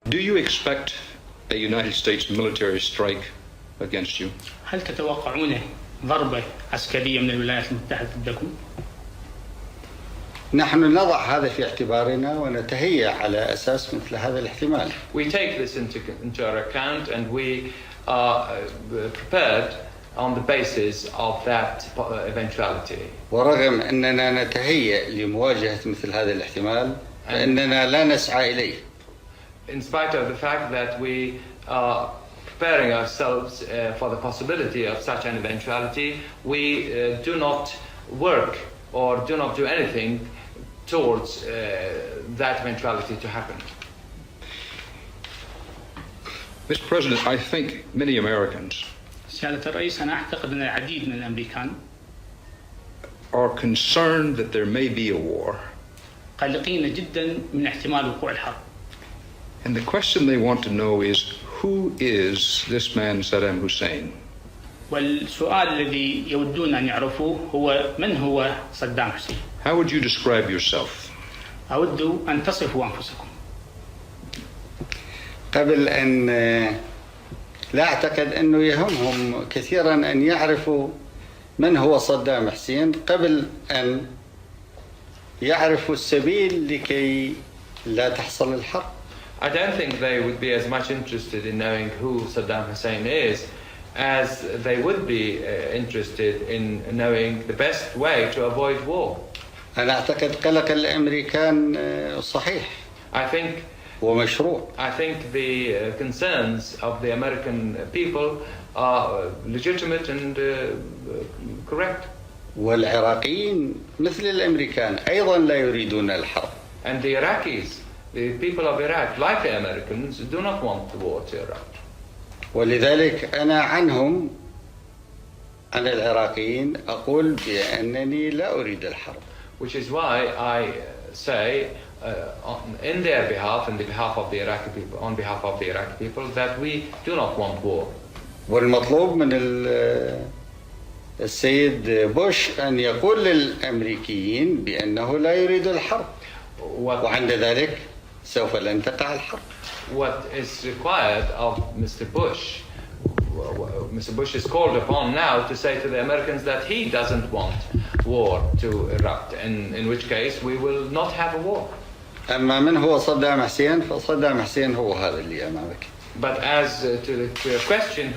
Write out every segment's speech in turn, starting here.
Do you expect a United States military strike against you? هل تتوقعون ضربة عسكرية من الولايات المتحدة ضدكم؟ نحن نضع هذا في اعتبارنا ونتهيأ على أساس مثل هذا الاحتمال. We take this into our account and we are prepared on the basis of that eventuality. ورغم أننا نتهيأ لمواجهة مثل هذا الاحتمال فإننا لا نسعى إليه. In spite of the fact that we are preparing ourselves for the possibility of such an eventuality, we do not work or do not do anything towards that eventuality to happen. Mr. President, I think many Americans سيادة الرئيس، أنا أعتقد أن العديد من الأمريكان are concerned that there may be a war. قلقين جدا من احتمال وقوع الحرب. And the question they want to know is, who is this man Saddam Hussein? والسؤال الذي يودون أن يعرفوه هو من هو صدام حسين؟ How would you describe yourself? أود أن تصفوا أنفسكم. قبل أن لا أعتقد أنه يهمهم كثيرا أن يعرفوا من هو صدام حسين قبل أن يعرفوا السبيل لكي لا تحصل الحرب. I don't think they would be as much interested in knowing who Saddam Hussein is as they would be interested in knowing the best way to avoid war. أنا أعتقد قلق الأمريكان صحيح. ومشروع. I think the concerns of the American people are legitimate and correct. والعراقيين مثل الأمريكان أيضا لا يريدون الحرب. And the Iraqis, the people of Iraq, like the Americans, do not want the war to erupt. ولذلك أنا عنهم عن العراقيين أقول بأنني لا أريد الحرب. Which is why I say in their behalf, on behalf of the Iraqi people, that we do not want war. والمطلوب من السيد بوش أن يقول للأمريكيين بأنه لا يريد الحرب. وعند ذلك سوف لن تقع الحرب. What is required of Mr. Bush is called upon now to say to the Americans that he doesn't want war to erupt, and in which case we will not have a war. أما من هو صدام حسين فصدام حسين هو هذا اللي أمامك. But as to your question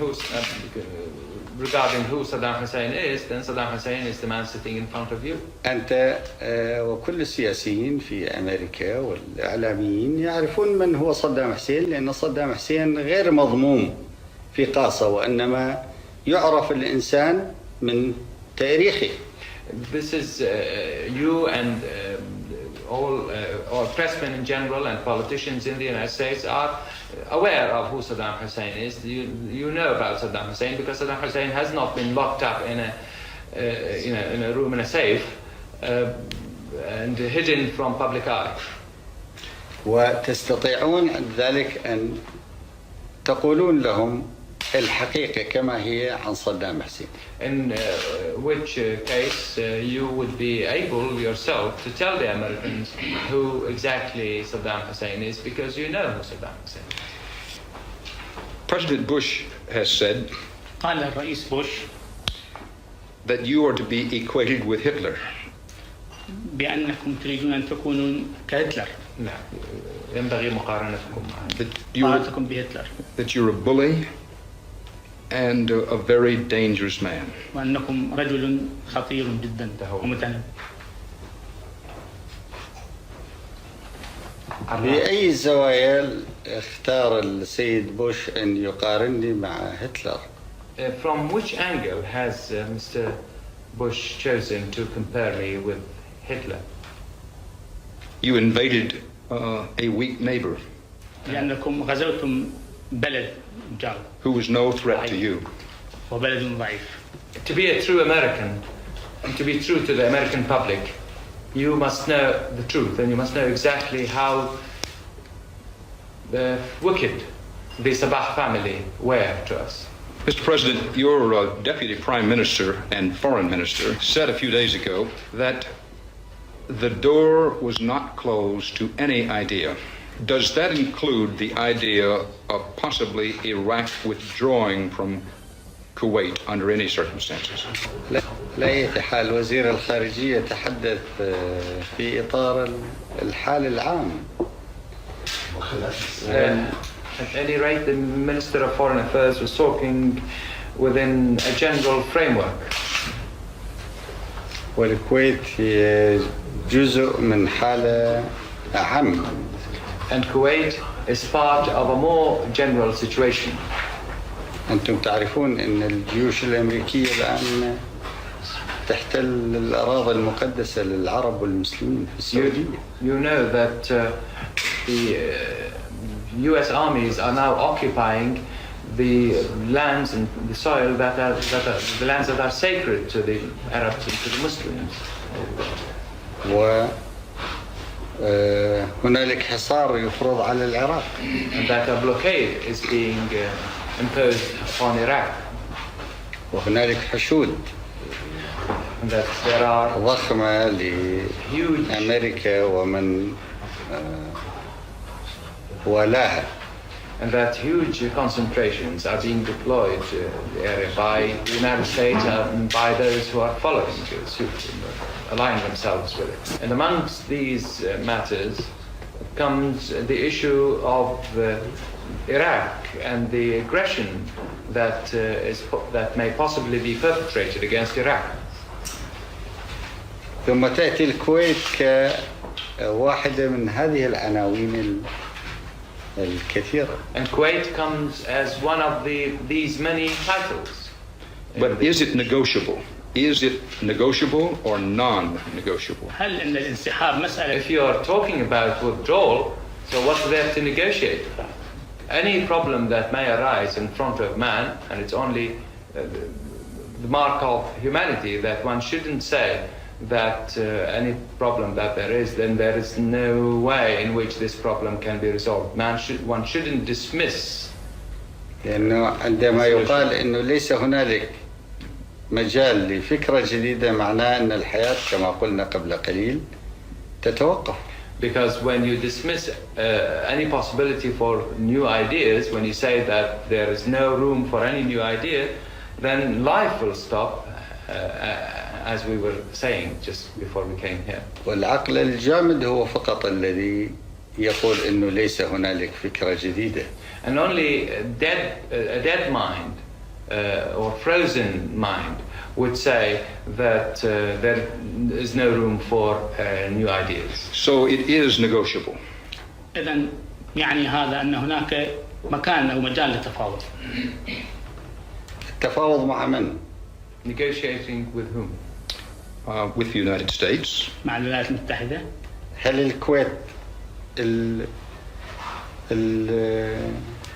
regarding who Saddam Hussein is, then Saddam Hussein is the man sitting in front of you. أنت وكل السياسيين في أمريكا والإعلاميين يعرفون من هو صدام حسين، لأن صدام حسين غير مضموم في قاصة، وإنما يعرف الإنسان من تاريخه. This is you and all pressmen in general and politicians in the United States are aware of who Saddam Hussein is. You know about Saddam Hussein because Saddam Hussein has not been locked up in a room in a safe and hidden from public eye. وتستطيعون ذلك أن تقولون لهم الحقيقة كما هي عن صدام حسين. In which case you would be able yourself to tell the Americans who exactly Saddam Hussein is, because you know who Saddam Hussein is. President Bush has said قال الرئيس بوش that you are to be equated with Hitler. بأنكم تريدون أن تكونوا كهتلر. نعم، ينبغي مقارنتكم بهتلر. That you're a bully and a very dangerous man. وأنكم رجل خطير جدا ومتنبه. بأي الزوايا اختار السيد بوش أن يقارنني مع هتلر؟ From which angle has Mr. Bush chosen to compare me with Hitler? You invaded a weak neighbor. لأنكم غزوتم بلد جار. Who was no threat to you. وبلد ضعيف. To be a true American and to be true to the American public, you must know the truth and you must know exactly how wicked the Sabah family were to us. Mr. President, your Deputy Prime Minister and Foreign Minister said a few days ago that the door was not closed to any idea Does that include the idea of possibly Iraq withdrawing from Kuwait under any circumstances? لا أي حال وزير الخارجية يتحدث في إطار الحال العام. At any rate, the Minister of Foreign Affairs was talking within a general framework. والكويت هي جزء من حالة أعم. And Kuwait is part of a more general situation. أنتم تعرفون أن الجيوش الأمريكية الآن تحتل الأراضي المقدسة للعرب والمسلمين في السعودية. You know that the U.S. armies are now occupying the lands and the soil that are the lands that are sacred to the Arabs and to the Muslims. وهنالك حصار يفرض على العراق. And that a blockade is being imposed upon Iraq. وهنالك حشود. And that there are ضخمة لأمريكا ومن ولاها. And that huge concentrations are being deployed the area by the United States and by those who are following suit, aligning themselves with it. And amongst these matters comes the issue of Iraq and the aggression that that may possibly be perpetrated against Iraq. ثم تأتي الكويت كواحدة من هذه العناوين الكثيرة. And Kuwait comes as one of these many titles. But is it negotiable? Is it negotiable or non-negotiable? هل إن الانسحاب مسألة؟ If you are talking about withdrawal, so what's there to negotiate about? Any problem that may arise in front of man, and it's only the mark of humanity that one shouldn't say that any problem that there is, then there is no way in which this problem can be resolved. One shouldn't dismiss. لأنه عندما يقال إنه ليس هنالك مجال لفكرة جديدة معناه أن الحياة كما قلنا قبل قليل تتوقف. Because when you dismiss any possibility for new ideas, when you say that there is no room for any new idea, then life will stop, as we were saying just before we came here. والعقل الجامد هو فقط الذي يقول إنه ليس هنالك فكرة جديدة. And only a dead mind or frozen mind would say that there is no room for new ideas. So it is negotiable. إذن يعني هذا أن هناك مكان أو مجال للتفاوض. التفاوض مع من؟ Negotiating with whom? With the United States. مع الولايات المتحدة. هل الكويت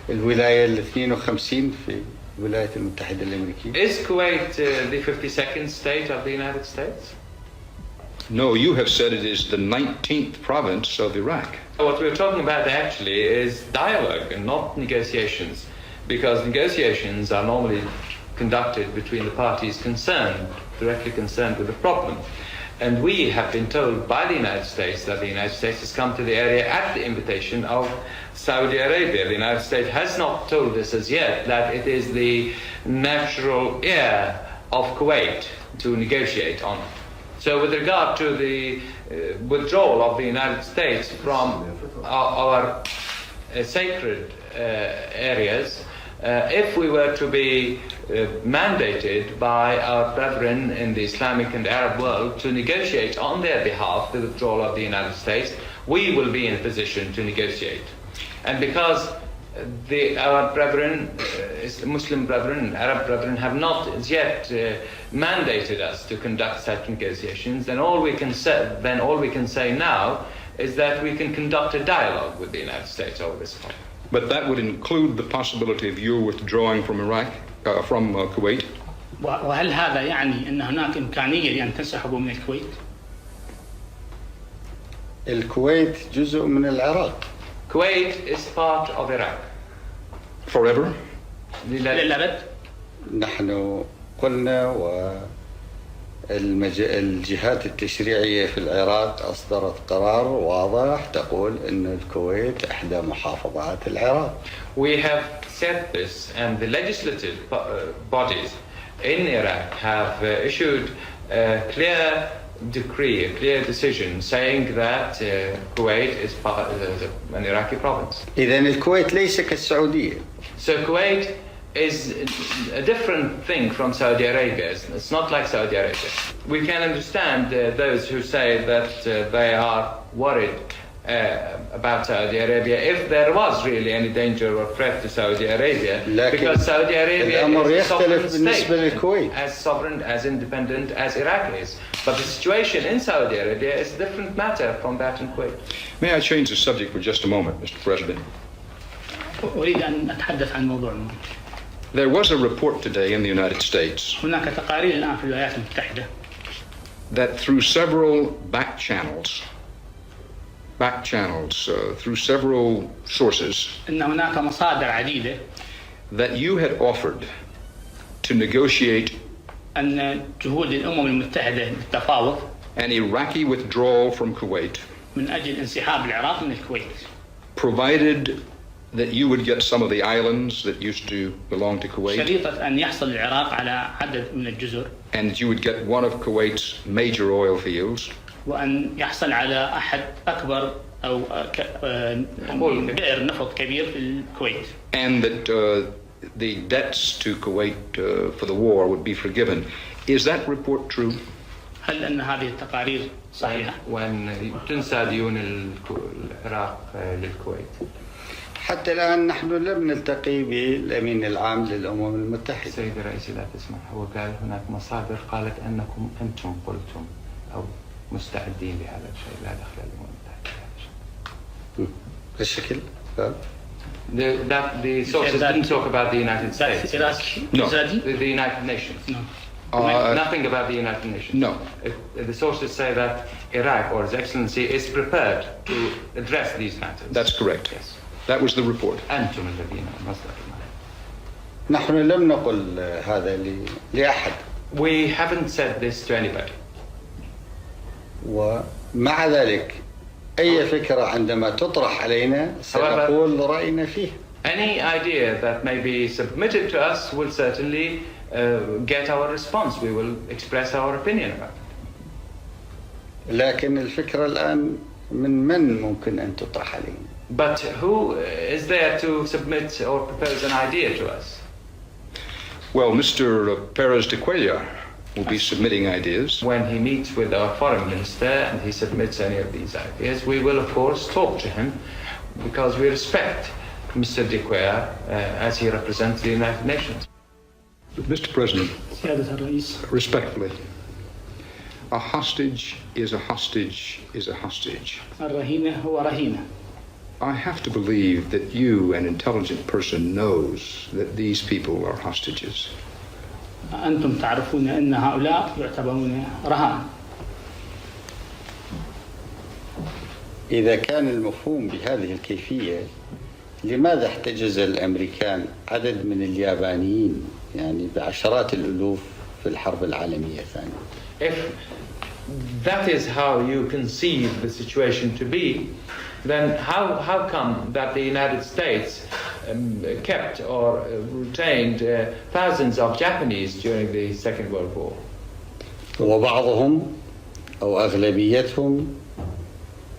الولاية ال 52 في الولايات المتحدة الأمريكية؟ Is Kuwait the 52nd state of the United States? No, you have said it is the 19th province of Iraq. What we're talking about actually is dialogue and not negotiations, because negotiations are normally conducted between the parties concerned, directly concerned with the problem. And we have been told by the United States that the United States has come to the area at the invitation of Saudi Arabia. The United States has not told us as yet that it is the natural heir of Kuwait to negotiate on. So with regard to the withdrawal of the United States from our sacred areas, if we were to be mandated by our brethren in the Islamic and Arab world to negotiate on their behalf the withdrawal of the United States, we will be in a position to negotiate. And because our brethren, Muslim brethren, Arab brethren, have not as yet mandated us to conduct such negotiations, then all we can say now is that we can conduct a dialogue with the United States over this point. But that would include the possibility of you withdrawing from Iraq, from Kuwait. وهل هذا يعني أن هناك إمكانية لأن تنسحبوا من الكويت؟ الكويت جزء من العراق. Kuwait is part of Iraq. Forever? للأبد؟ نحن قلنا الجهات التشريعية في العراق أصدرت قرار واضح تقول أن الكويت إحدى محافظات العراق. We have said this, and the legislative bodies in Iraq have issued a clear decree, a clear decision saying that Kuwait is an Iraqi province. إذن الكويت ليس كالسعودية. So Kuwait is a different thing from Saudi Arabia. It's not like Saudi Arabia. We can understand those who say that they are worried about Saudi Arabia if there was really any danger or threat to Saudi Arabia, because Saudi Arabia is a sovereign state, as sovereign, as independent as Iraq is. But the situation in Saudi Arabia is a different matter from that in Kuwait. May I change the subject for just a moment, Mr. President? أريد أن أتحدث عن موضوع ما. There was a report today in the United States هناك تقارير الآن في الولايات المتحدة that through several back channels, through several sources, أن هناك مصادر عديدة that you had offered to negotiate أن جهود الأمم المتحدة للتفاوض an Iraqi withdrawal from Kuwait, من أجل انسحاب العراق من الكويت, provided that you would get some of the islands that used to belong to Kuwait, شريطة أن يحصل العراق على عدد من الجزر, and that you would get one of Kuwait's major oil fields, وأن يحصل على أحد أكبر أو بئر نفط كبير في الكويت, and that the debts to Kuwait for the war would be forgiven. Is that report true? هل أن هذه التقارير صحيحة؟ when تنسى ديون العراق للكويت. حتى الآن نحن لم نلتقي بالأمين العام للأمم المتحدة. سيد الرئيس لا تسمح، هو قال هناك مصادر قالت أنكم أنتم قلتم أو مستعدين لهذا الشيء، لا دخل للأمم المتحدة. بالشكل The sources didn't talk about the United States. No. The United Nations. No. Nothing about the United Nations. No. The sources say that Iraq or His Excellency is prepared to address these matters. That's correct. Yes. That was the report. أنتم الذين مصدرنا. نحن لم نقل هذا لأحد. We haven't said this to anybody. ومع ذلك أي فكرة عندما تطرح علينا سنقول رأينا فيه. Any idea that may be submitted to us will certainly get our response. We will express our opinion about it. لكن الفكرة الآن من ممكن أن تطرح علينا؟ But who is there to submit or propose an idea to us? Well, Mr. Perez de Cuellar will be submitting ideas. When he meets with our foreign minister and he submits any of these ideas, we will of course talk to him because we respect Mr. de Cuellar as he represents the United Nations. Mr. President, سيادة الرئيس, respectfully, a hostage is a hostage is a hostage. الرهينة هو رهينة. I have to believe that you, an intelligent person, knows that these people are hostages. أنتم تعرفون أن هؤلاء يعتبرون رهان. إذا كان المفهوم بهذه الكيفية، لماذا احتجز الأمريكان عدد من اليابانيين يعني بعشرات الألوف في الحرب العالمية الثانية؟ If that is how you conceive the situation to be, then how come that the United States kept or retained thousands of Japanese during the Second World War? وبعضهم أو أغلبيتهم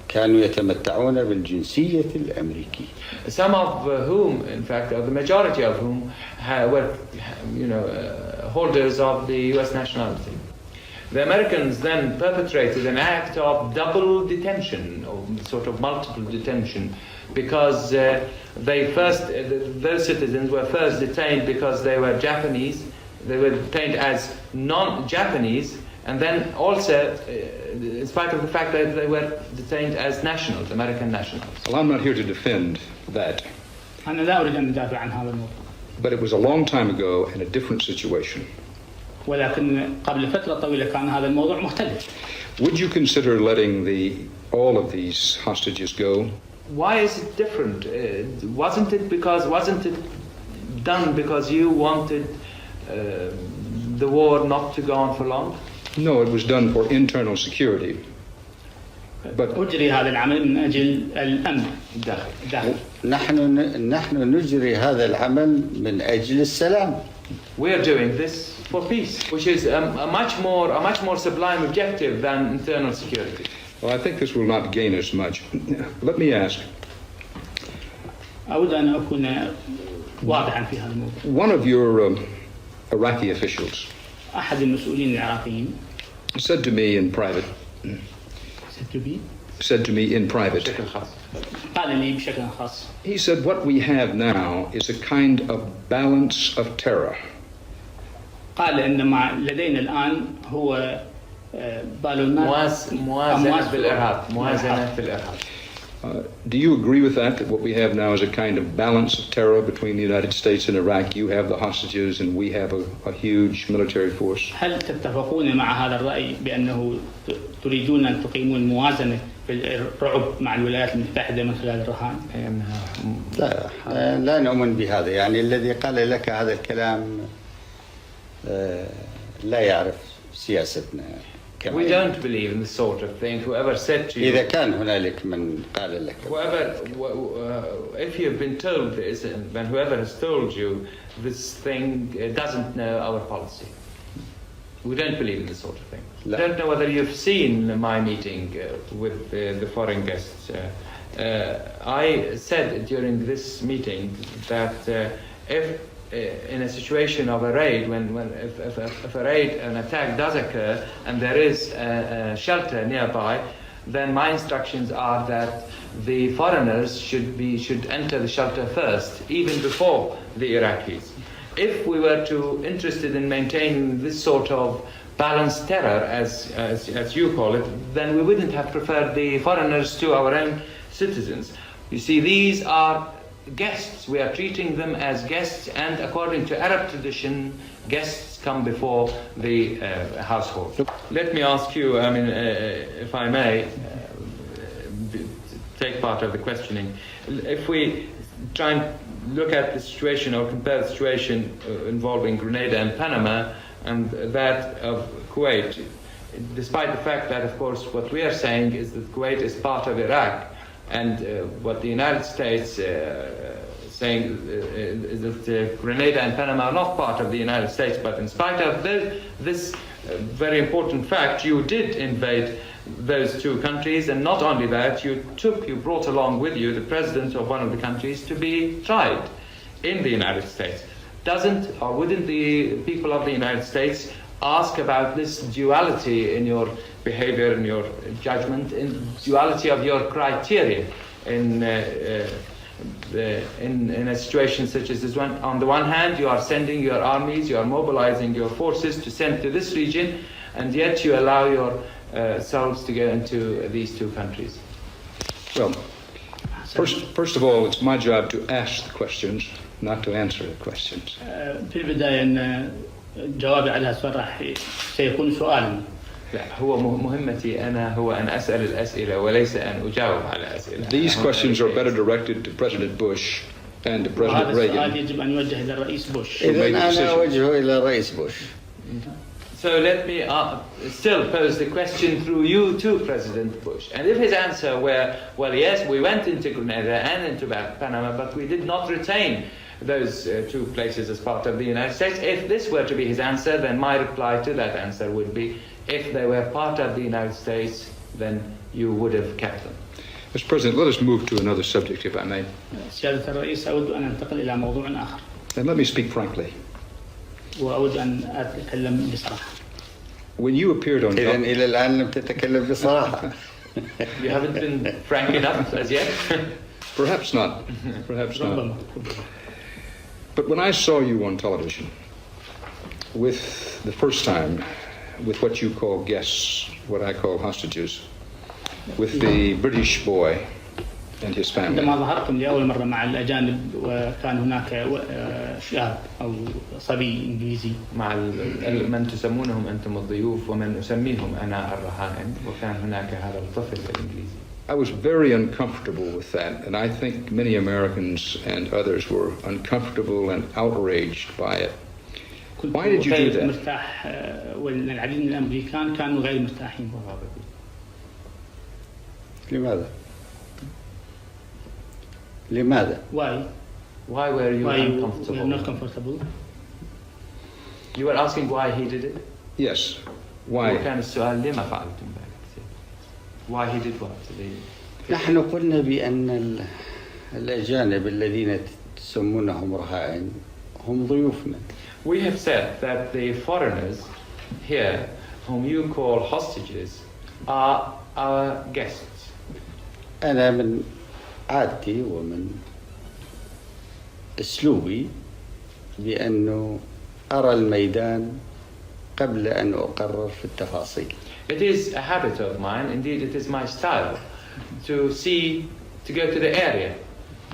كانوا يتمتعون بالجنسية الأمريكية. Some of whom, in fact, or the majority of whom, were, holders of the U.S. nationality. The Americans then perpetrated an act of double detention, or sort of multiple detention, because those citizens were first detained because they were Japanese. They were detained as non-Japanese, and then also, in spite of the fact that they were detained as nationals, American nationals. Well, I'm not here to defend that. أنا لا أريد أن أدافع عن هذا الموضوع. But it was a long time ago in a different situation. ولكن قبل فترة طويلة كان هذا الموضوع مختلف. Would you consider letting all of these hostages go? Why is it different? Wasn't it done because you wanted the war not to go on for long? No, it was done for internal security. But أجري هذا العمل من أجل الأمن الداخلي. نحن نجري هذا العمل من أجل السلام. We are doing this for peace, which is a much more sublime objective than internal security. well, I think this will not gain us much. Let me ask. أود أن أكون واضحا في هذا الموضوع. One of your Iraqi officials أحد المسؤولين العراقيين said to me in private, قال لي بشكل خاص. he said, what we have now is a kind of balance of terror. قال إن ما لدينا الآن هو بالونات موازنة بالإرهاب. Do you agree with that what we have now is a kind of balance of terror between the United States and Iraq? You have the hostages and we have a huge military force. هل تتفقون مع هذا الرأي بأنه تريدون أن تقيمون موازنة في الرعب مع الولايات المتحدة من خلال الرهان؟ لا نؤمن بهذا. يعني الذي قال لك هذا الكلام لا يعرف سياستنا. We don't believe in this sort of thing. Whoever said to you, إذا كان هنالك من قال لك, if you've been told this, and whoever has told you this thing doesn't know our policy. We don't believe in this sort of thing. I don't know whether you've seen my meeting with the foreign guests. I said during this meeting that if in a situation of a raid, if a raid, an attack does occur and there is a shelter nearby, then my instructions are that the foreigners should enter the shelter first, even before the Iraqis. If we were interested in maintaining this sort of balanced terror, as you call it, then we wouldn't have preferred the foreigners to our own citizens. You see, these are guests. We are treating them as guests, and according to Arab tradition, guests come before the household. Let me ask you, if I may, take part of the questioning. If we try and look at the situation or compare the situation involving Grenada and Panama and that of Kuwait, despite the fact that, of course, what we are saying is that Kuwait is part of Iraq, and what the United States saying is that Grenada and Panama are not part of the United States, but in spite of this very important fact, you did invade those two countries, and not only that, you brought along with you the president of one of the countries to be tried in the United States. Wouldn't the people of the United States ask about this duality in your behavior, in your judgment, in duality of your criteria in a situation such as this one? On the one hand, you are sending your armies, you are mobilizing your forces to send to this region, and yet you allow your souls to go into these two countries. Well, first of all, it's my job to ask the questions, not to answer the questions. في البداية أن جوابي على السؤال راح سيكون سؤالا. لا، هو مهمتي أنا هو أن أسأل الأسئلة وليس أن أجاوب على أسئلة. These questions are better directed to President Bush and to President Reagan. هذا السؤال يجب أن يوجه إلى الرئيس بوش. إذن أنا أوجهه إلى الرئيس بوش. So let me still pose the question through you to President Bush. And if his answer were, well, yes, we went into Grenada and into Panama, but we did not retain those two places as part of the United States. If this were to be his answer, then my reply to that answer would be, if they were part of the United States, then you would have kept them. Mr. President, let us move to another subject, if I may. سيادة الرئيس، أود أن أنتقل إلى موضوع آخر. And let me speak frankly. وأود أن أتكلم بصراحة. When you appeared on إذن إلى الآن لم تتكلم بصراحة. You haven't been frank enough as yet. Perhaps not. Perhaps not. But when I saw you on television, with the first time, with what you call guests, what I call hostages, with the British boy and his family. عندما ظهرتم لأول مرة مع الأجانب وكان هناك شاب أو صبي إنجليزي. مع من تسمونهم أنتم الضيوف ومن أسميهم أنا الرهائن، وكان هناك هذا الطفل الإنجليزي. I was very uncomfortable with that, and I think many Americans and others were uncomfortable and outraged by it. كنت Why did you do غير that? مرتاح والعديد من الأمريكان كانوا غير مرتاحين. لماذا؟ لماذا؟ Why were you Why you uncomfortable? were not comfortable? You were asking why he did it? Yes. Why? وكان السؤال لما فعلتم ذلك؟ Why he did what? نحن قلنا بأن الأجانب الذين تسمونهم رهائن هم ضيوفنا. We have said that the foreigners here, whom you call hostages, are our guests. أنا من عادتي ومن أسلوبي بأنه أرى الميدان قبل أن أقرر في التفاصيل. It is a habit of mine, indeed it is my style, to go to the area,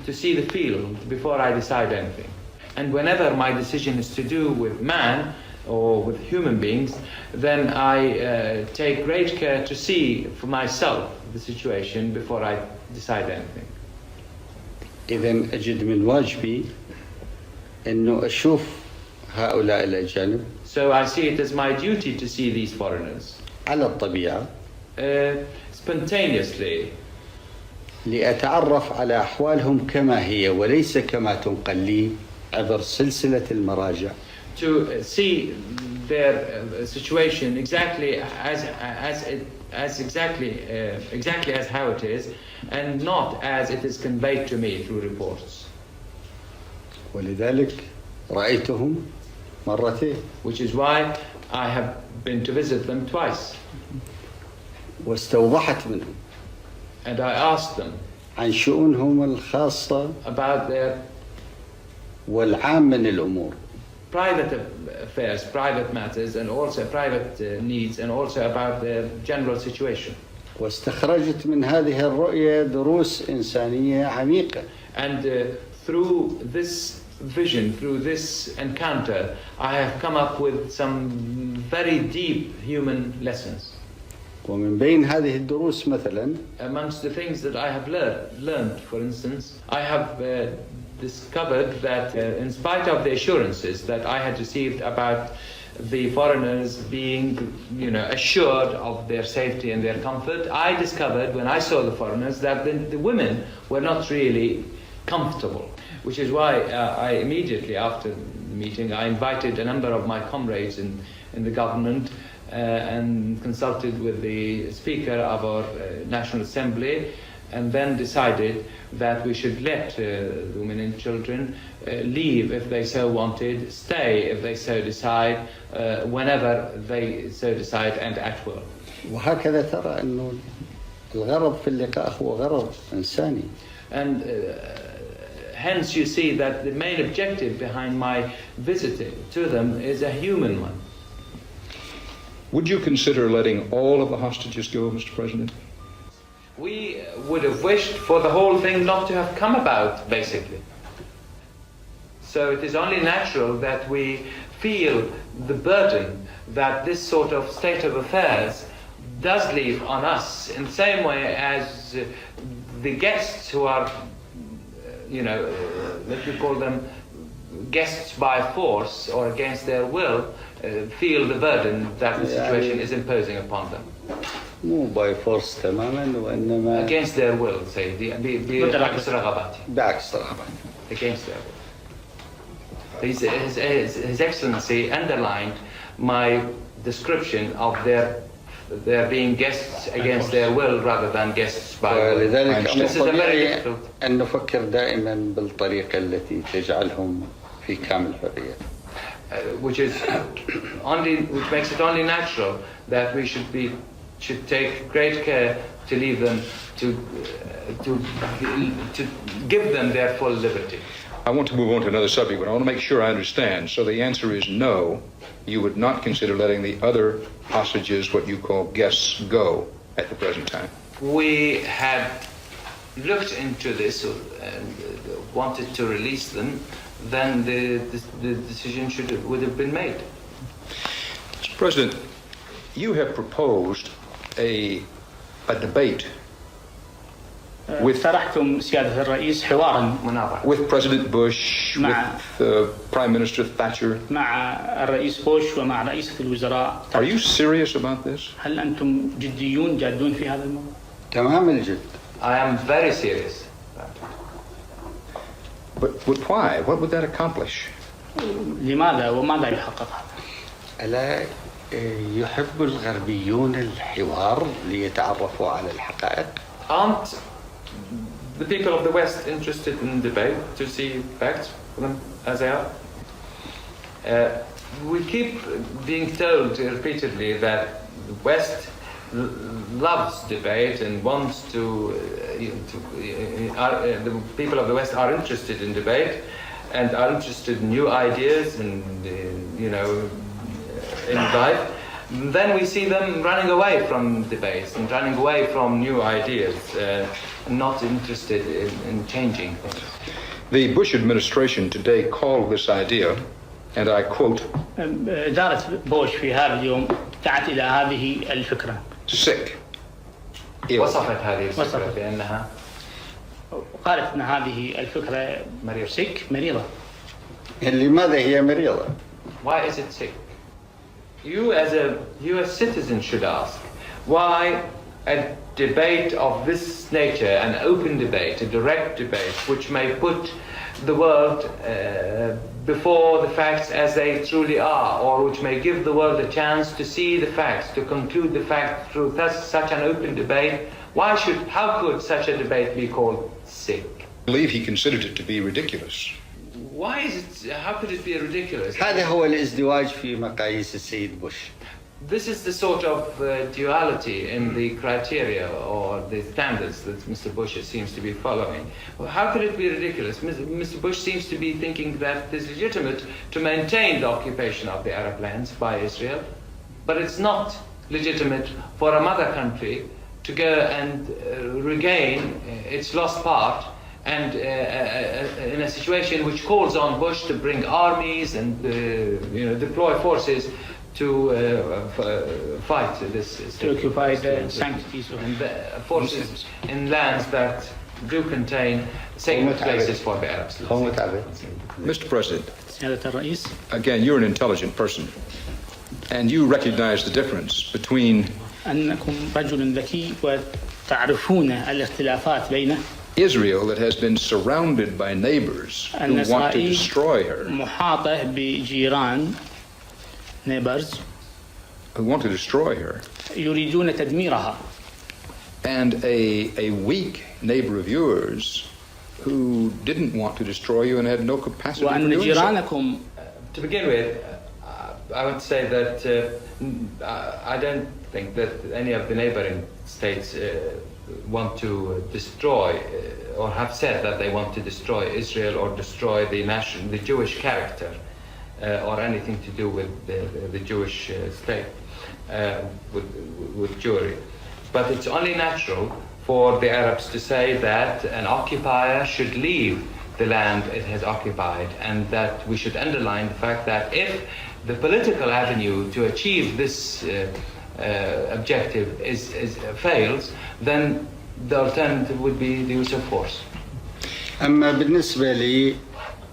to see the field before I decide anything. And whenever my decision is to do with man or with human beings, then I take great care to see for myself the situation before I decide anything. إذن أجد من واجبي أنه أشوف هؤلاء الأجانب. So I see it as my duty to see these foreigners. على الطبيعة. Spontaneously. لأتعرف على أحوالهم كما هي وليس كما تنقل لي عبر سلسلة المراجع. To see their situation exactly exactly as how it is, and not as it is conveyed to me through reports. ولذلك رأيتهم مرتين. Which is why I have been to visit them twice. واستوضحت منهم. And I asked them عن شؤونهم الخاصة about their والعام من الأمور. private affairs, private matters, and also private needs, and also about their general situation. واستخرجت من هذه الرؤية دروس إنسانية عميقة. And through this vision, through this encounter, I have come up with some very deep human lessons. ومن بين هذه الدروس مثلا Amongst the things that I have learned, for instance, I have discovered that in spite of the assurances that I had received about the foreigners being, assured of their safety and their comfort, I discovered when I saw the foreigners that the women were not really comfortable. Which is why I immediately after the meeting, I invited a number of my comrades in the government and consulted with the Speaker of our National Assembly, and then decided that we should let the women and children leave if they so wanted, stay if they so decide, whenever they so decide, and at will. وهكذا ترى أنه الغرض في اللقاء هو غرض إنساني. And hence you see that the main objective behind my visiting to them is a human one. Would you consider letting all of the hostages go, Mr. President? We would have wished for the whole thing not to have come about, basically. So it is only natural that we feel the burden that this sort of state of affairs does leave on us, in the same way as the guests who are, let me call them guests by force or against their will, feel the burden that the situation is imposing upon them. مو باي فورس تماما وإنما Against their will, say, بعكس رغباتي. بعكس رغباتي. Against their will. His Excellency underlined my description of their being guests against their will rather than guests by will. ولذلك This is a very difficult. أن نفكر دائما بالطريقة التي تجعلهم في كامل حرية. Which makes it only natural that we should take great care to leave them to give them their full liberty. I want to move on to another subject, but I want to make sure I understand. So the answer is no, you would not consider letting the other hostages, what you call guests, go at the present time. We had looked into this and wanted to release them, then the decision would have been made. Mr. President, you have proposed a debate اقترحتم سيادة الرئيس حوارا with President Bush, with Prime Minister Thatcher. مع الرئيس بوش ومع رئيسة الوزراء. Are you serious about this? هل أنتم جادون في هذا الموضوع؟ تمام الجد. I am very serious. But why? What would that accomplish? لماذا وماذا يحقق هذا؟ ألا يحب الغربيون الحوار ليتعرفوا على الحقائق؟ Aren't the people of the West interested in debate to see facts for them as they are? We keep being told repeatedly that the West loves debate and wants to, the people of the West are interested in debate and are interested in new ideas and, in life. Then we see them running away from debates and running away from new ideas, not interested in changing things. The Bush administration today called this idea, and I quote, إدارة بوش في هذا اليوم دعت إلى هذه الفكرة. sick. Ill. وصفت هذه الفكرة بأنها قالت أن هذه الفكرة مريضة. لماذا هي مريضة؟ Why is it sick? You as a US citizen should ask, why a debate of this nature, an open debate, a direct debate, which may put the world before the facts as they truly are, or which may give the world a chance to see the facts, to conclude the facts through such an open debate, how could such a debate be called sick? I believe he considered it to be ridiculous. How could it be ridiculous? هذا هو الازدواج في مقاييس السيد بوش. This is the sort of duality in the criteria or the standards that Mr. Bush seems to be following. Well, how could it be ridiculous? Mr. Bush seems to be thinking that it is legitimate to maintain the occupation of the Arab lands by Israel, but it's not legitimate for a mother country to go and regain its lost part, and in a situation which calls on Bush to bring armies and deploy forces to fight this, to occupy the sanctities of and forces in lands that do contain sacred places for the Arabs. Mr. President, سيادة الرئيس. again, you're an intelligent person, and you recognize the difference between أنكم رجل ذكي وتعرفون الاختلافات بين Israel that has been surrounded by neighbors who want to destroy her. محاطة بجيران neighbors who want to destroy her. يريدون تدميرها. And a weak neighbor of yours who didn't want to destroy you and had no capacity وأن for doing جيرانكم. To begin with, I would say that I don't think that any of the neighboring states want to destroy or have said that they want to destroy Israel or destroy the Jewish character or anything to do with the Jewish state, with Jewry. But it's only natural for the Arabs to say that an occupier should leave the land it has occupied, and that we should underline the fact that if the political avenue to achieve this objective fails, then the alternative would be the use of force. أما بالنسبة لي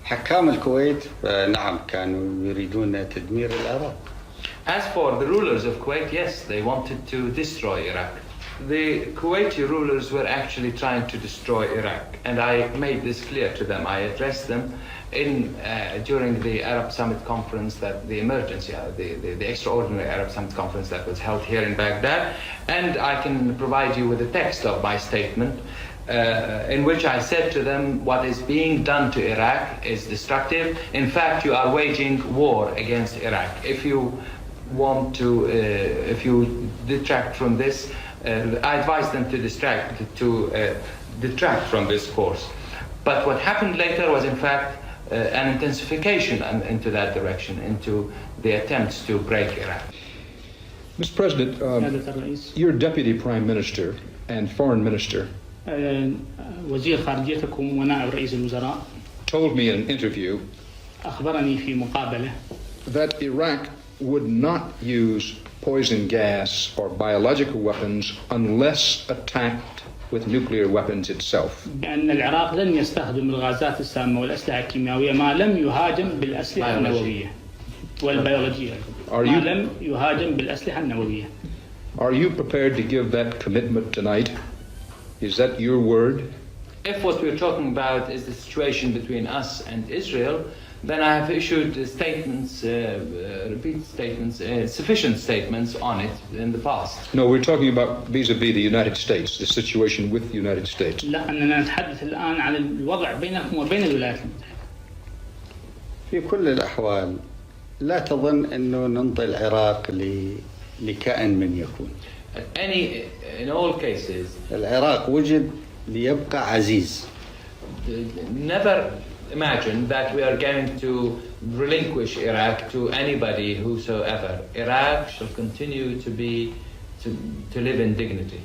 حكام الكويت نعم كانوا يريدون تدمير العراق. As for the rulers of Kuwait, yes, they wanted to destroy Iraq. The Kuwaiti rulers were actually trying to destroy Iraq, and I made this clear to them. I addressed them during the Arab Summit conference, the extraordinary Arab Summit conference that was held here in Baghdad, and I can provide you with a text of my statement in which I said to them, what is being done to Iraq is destructive. In fact, you are waging war against Iraq. If you want to, if you detract from this, I advise them to detract from this course. But what happened later was in fact an intensification into that direction, into the attempts to break Iraq. Mr. President, your Deputy Prime Minister and Foreign Minister وزير خارجيتكم ونائب رئيس الوزراء told me in an interview أخبرني في مقابلة that Iraq would not use poison gas or biological weapons unless attacked with nuclear weapons itself. بأن العراق لن يستخدم الغازات السامة والأسلحة الكيميائية ما لم يهاجم بالأسلحة النووية والبيولوجية. ما لم يهاجم بالأسلحة النووية. Are you prepared to give that commitment tonight? Is that your word? If what we're talking about is the situation between us and Israel, then I have issued statements, repeat statements, sufficient statements on it in the past. No, we're talking about vis-a-vis the United States, the situation with the United States. لا أننا نتحدث الآن عن الوضع بينكم وبين الولايات المتحدة. في كل الأحوال لا تظن أنه ننطي العراق لكائن من يكون. In all cases, العراق وجد ليبقى عزيز. never imagine that we are going to relinquish Iraq to anybody whosoever. Iraq shall continue to live in dignity.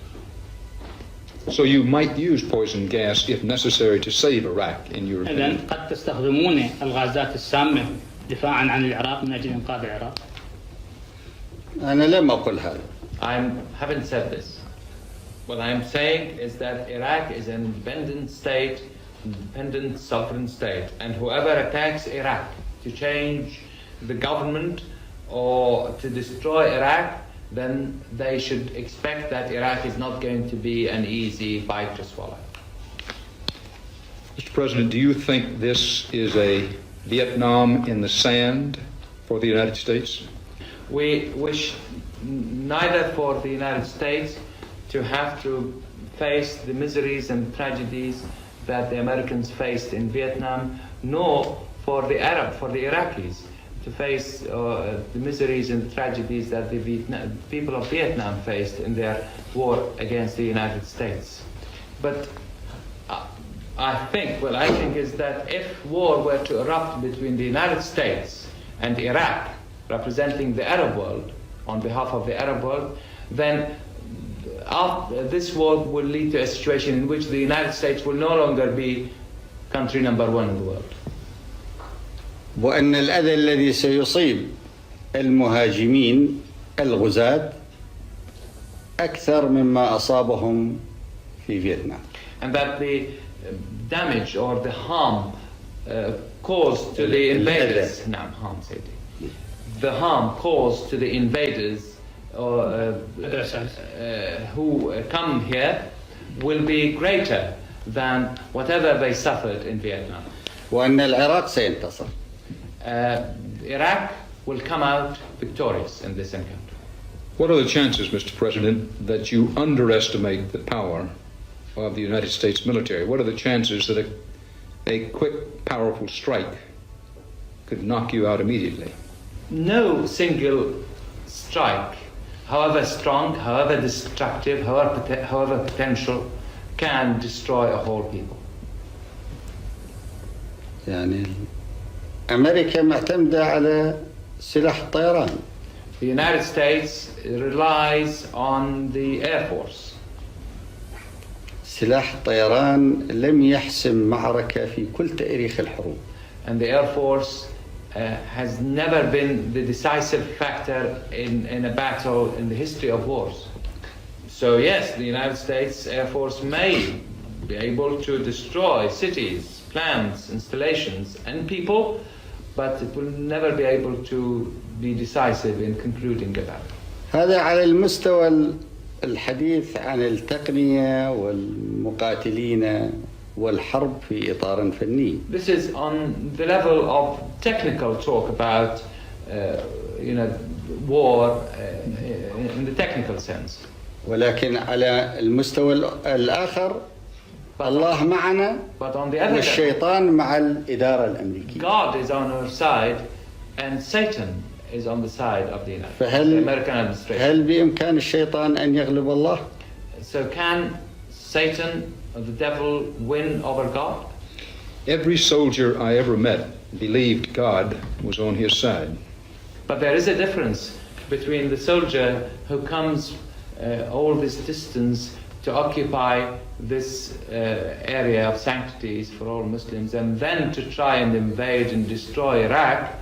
So you might use poison gas if necessary to save Iraq, in your opinion. إذن قد تستخدمون الغازات السامة دفاعا عن العراق من أجل إنقاذ العراق. أنا لم أقل هذا. I haven't said this. What I'm saying is that Iraq is an independent state, independent sovereign state, and whoever attacks Iraq to change the government or to destroy Iraq, then they should expect that Iraq is not going to be an easy bite to swallow. Mr. President, do you think this is a Vietnam in the sand for the United States? We wish neither for the United States to have to face the miseries and tragedies that the Americans faced in Vietnam, nor for the Iraqis to face the miseries and tragedies that the people of Vietnam faced in their war against the United States. But I think is that if war were to erupt between the United States and Iraq, representing the Arab world, on behalf of the Arab world, then this war will lead to a situation in which the United States will no longer be country number one in the world. وأن الأذى الذي سيصيب المهاجمين الغزاة أكثر مما أصابهم في فيتنام. And that the damage or the harm caused to the invaders, the harm caused to the invaders who come here will be greater than whatever they suffered in Vietnam. وأن العراق سينتصر. Iraq will come out victorious in this encounter. What are the chances, Mr. President, that you underestimate the power of the United States military? What are the chances that a quick, powerful strike could knock you out immediately? No single strike, however strong, however destructive, however potential, can destroy a whole people. يعني أمريكا معتمدة على سلاح الطيران. The United States relies on the Air Force. سلاح الطيران لم يحسم معركة في كل تاريخ الحروب. And the Air Force has never been the decisive factor in a battle in the history of wars. So yes, the United States Air Force may be able to destroy cities, plants, installations, and people, but it will never be able to be decisive in concluding a battle. هذا على المستوى الحديث عن التقنية والمقاتلين والحرب في إطار فني. This is on the level of technical talk about war in the technical sense. ولكن على المستوى الآخر الله معنا والشيطان مع الإدارة الأمريكية. God is on our side and Satan is on the side of the American administration. هل بإمكان الشيطان أن يغلب الله؟ So can Satan or the devil win over God? Every soldier I ever met believed God was on his side. But there is a difference between the soldier who comes all this distance to occupy this area of sanctities for all Muslims and then to try and invade and destroy Iraq,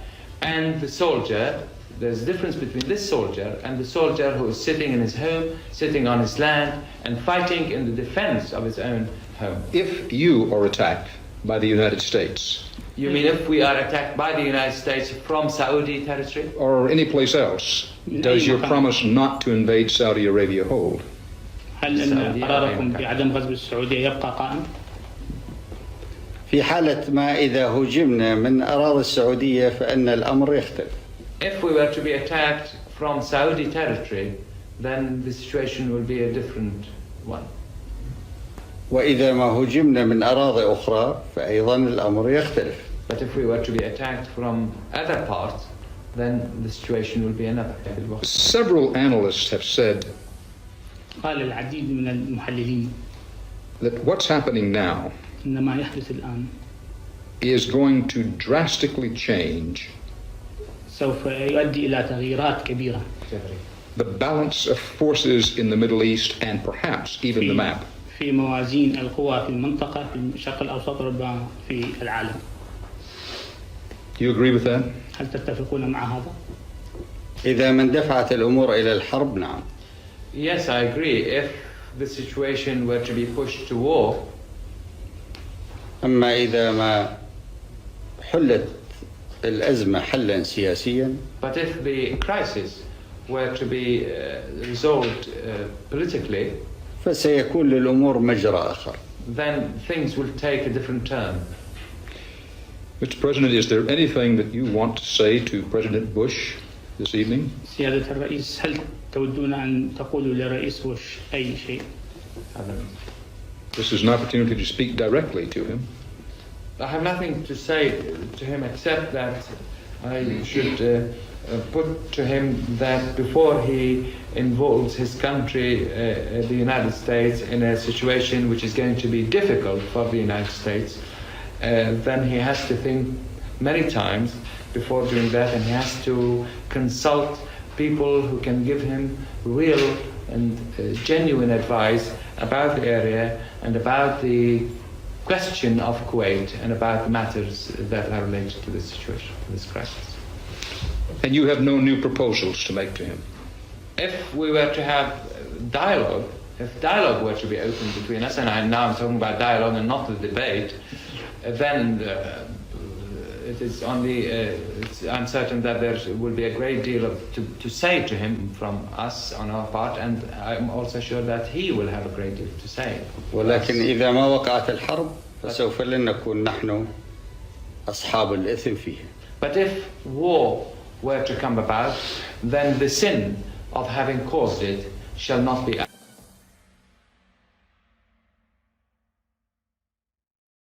and the soldier, there's a difference between this soldier and the soldier who is sitting in his home, sitting on his land, and fighting in the defense of his own home. If you are attacked by the United States, You mean if we are attacked by the United States from Saudi territory? or any place else, does your promise not to invade Saudi Arabia hold? هل أن قراركم بعدم غزو السعودية يبقى قائم؟ في حالة ما إذا هجمنا من أراضي السعودية فإن الأمر يختلف. If we were to be attacked from Saudi territory, then the situation will be a different one. وإذا ما هجمنا من أراضي أخرى فأيضا الأمر يختلف. But if we were to be attacked from other parts, then the situation will be another. Several analysts have said قال العديد من المحللين that what's happening now إن ما يحدث الآن is going to drastically change سوف يؤدي إلى تغييرات كبيرة the balance of forces in the Middle East and perhaps even the map. في موازين القوى في المنطقة في الشرق الأوسط ربما في العالم. Do you agree with that? هل تتفقون مع هذا؟ إذا ما اندفعت الأمور إلى الحرب نعم. Yes, I agree. If the situation were to be pushed to war, أما إذا ما حلت الأزمة حلا سياسيا but if the crisis were to be resolved politically, فسيكون للأمور مجرى آخر. then things will take a different turn. Mr. President, is there anything that you want to say to President Bush this evening? سيادة الرئيس هل تودون أن تقولوا لرئيس بوش أي شيء؟ This is an opportunity to speak directly to him. I have nothing to say to him except that I should put to him that before he involves his country, the United States, in a situation which is going to be difficult for the United States, then he has to think many times before doing that, and he has to consult people who can give him real and genuine advice about the area and about the question of Kuwait and about matters that are related to this situation, to this crisis. And you have no new proposals to make to him? If we were to have dialogue, if dialogue were to be opened between us, and now I'm talking about dialogue and not the debate, then it is only, I'm certain that there will be a great deal to say to him from us on our part, and I'm also sure that he will have a great deal to say. ولكن إذا ما وقعت الحرب فسوف لن نكون نحن أصحاب الإثم فيها. But if war were to come about, then the sin of having caused it shall not be